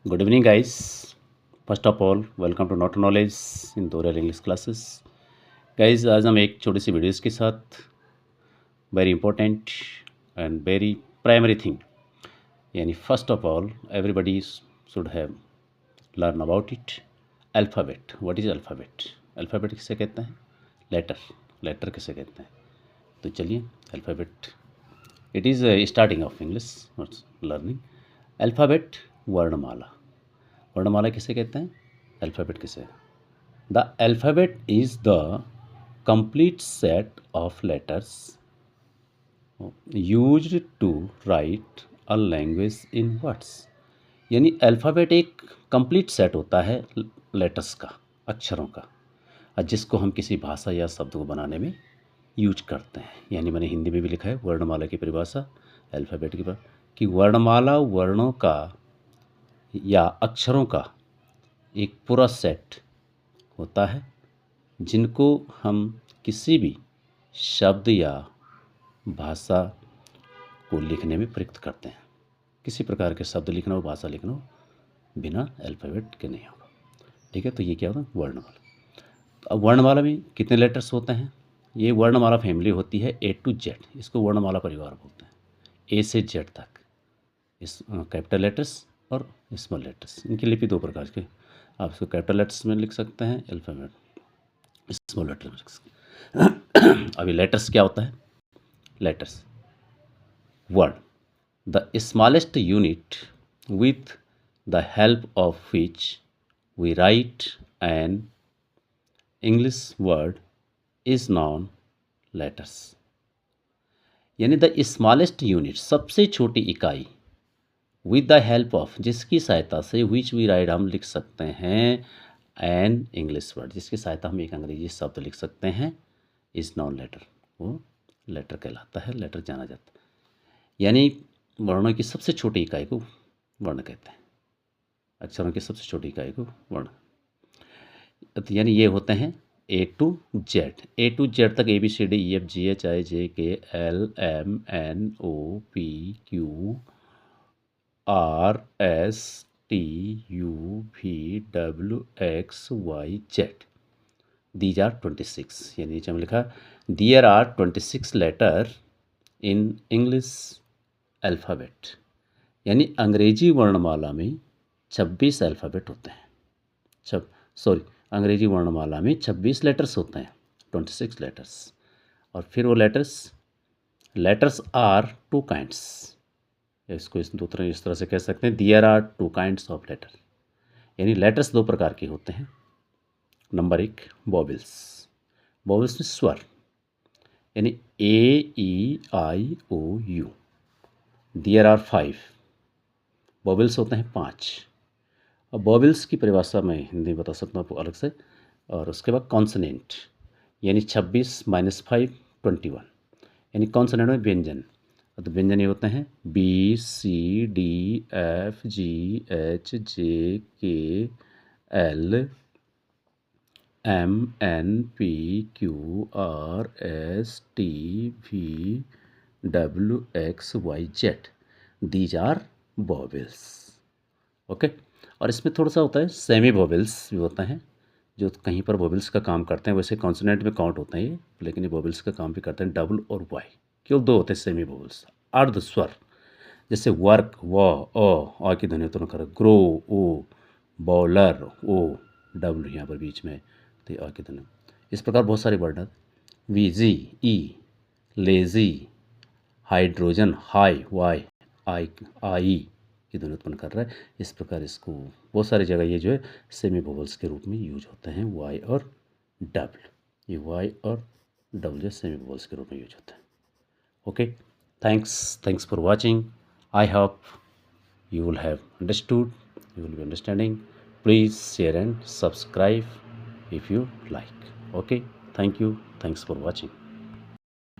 Good evening, guys. First of all, welcome to Not Knowledge in Tutorial English Classes. Guys, आज हम एक छोटी सी videos के साथ very important and very primary thing यानी first of all everybody should have learn about it alphabet. What is alphabet? Alphabet किसे कहते हैं? लेटर किसे कहते हैं? तो चलिए alphabet it is starting of English learning. Alphabet वर्णमाला किसे कहते हैं? अल्फ़ाबेट किसे? The alphabet is the complete set of letters used to write a language in words. यानी अल्फ़ाबेट एक कंप्लीट सेट होता है लेटर्स का, अक्षरों का, जिसको हम किसी भाषा या शब्द को बनाने में यूज करते हैं. यानी मैंने हिंदी में भी लिखा है वर्णमाला की परिभाषा, अल्फ़ाबेट की कि वर्णमाला वर्णों का या अक्षरों का एक पूरा सेट होता है जिनको हम किसी भी शब्द या भाषा को लिखने में प्रयुक्त करते हैं. किसी प्रकार के शब्द लिखना हो, भाषा लिखना हो, बिना अल्फ़ाबेट के नहीं होगा. ठीक है, तो ये क्या होता है? वर्णमाला. तो अब वर्णमाला में कितने लेटर्स होते हैं? ये वर्णमाला फैमिली होती है A to Z. इसको वर्णमाला परिवार बोलते हैं, A से Z तक. इस कैपिटल लेटर्स और स्मॉल लेटर्स, इनकी लिपि दो प्रकार के. आप इसको कैपिटल लेटर्स में लिख सकते हैं, अल्फ़ाबेट स्मॉल लेटर में लिख सकते हैं. अभी लेटर्स क्या होता है? Letters word, the smallest unit with the help of which we write an English word is known letters. यानी द स्मॉलेस्ट यूनिट, सबसे छोटी इकाई, विद द हेल्प ऑफ, जिसकी सहायता से, विच वी राइट, हम लिख सकते हैं एन इंग्लिश वर्ड, जिसकी सहायता हम एक अंग्रेजी शब्द लिख सकते हैं, इज नॉन लेटर. वो लेटर कहलाता है, लेटर जाना जाता है. यानी वर्णों की सबसे छोटी इकाई को वर्ण कहते हैं, अक्षरों की सबसे छोटी इकाई को वर्ण. तो यानी ये होते हैं A to Z. A to Z तक ABCD EFG HIJK LMNOP QRSTUVWXYZ. These are 26. यानी नीचे में लिखा There are 26 letter in English alphabet. यानी अंग्रेजी वर्णमाला में 26 अल्फ़ाबेट होते हैं. अंग्रेजी वर्णमाला में 26 लेटर्स होते हैं, 26 लेटर्स. और फिर वो लेटर्स आर टू काइंड्स. इसको इस तरह से कह सकते हैं, there are two kinds of letter. यानी लेटर्स दो प्रकार के होते हैं. Number 1 vowels. वॉवेल्स में स्वर, यानी AEIOU. देयर आर 5 वॉवेल्स होते हैं, 5. अब वॉवेल्स की परिभाषा मैं हिंदी में बता सकता हूँ आपको अलग से. और उसके बाद कॉन्सोनेंट, यानी 26 - 5 21. यानी कॉन्सोनेंट में व्यंजन. तो व्यंजन ये होते हैं BCDFGHJKL MNPQRSTVWXYZ. These are vowels. Okay. और इसमें थोड़ा सा होता है सेमी वॉवेल्स भी होते हैं, जो कहीं पर वॉवेल्स का काम करते हैं. वैसे कॉन्सोनेंट में काउंट होते हैं ये, लेकिन ये वॉवेल्स का काम भी करते हैं. डबल और वाई, केवल 2 होते हैं सेमी वॉवेल्स. अर्ध स्वर, जैसे वर्क आ की ध्वनि उत्पन्न कर, ग्रो ओ, बॉलर ओ, डब्ल्यू यहाँ पर बीच में, तो आ की ध्वनि. इस प्रकार बहुत सारे वर्ड हैं. वीजी ई, लेजी, हाइड्रोजन हाई, वाई आई की ध्वनि उत्पन्न कर रहा है. इस प्रकार इसको बहुत सारी जगह ये जो है सेमी वोवल्स के रूप में यूज होते हैं. वाई और डब्ल्यू, ये वाई और डब्ल्यू सेमी वोवल्स के रूप में यूज होते हैं. Okay, thanks for watching. I hope you will have understood, you will be understanding. Please share and subscribe if you like. Okay, thanks for watching.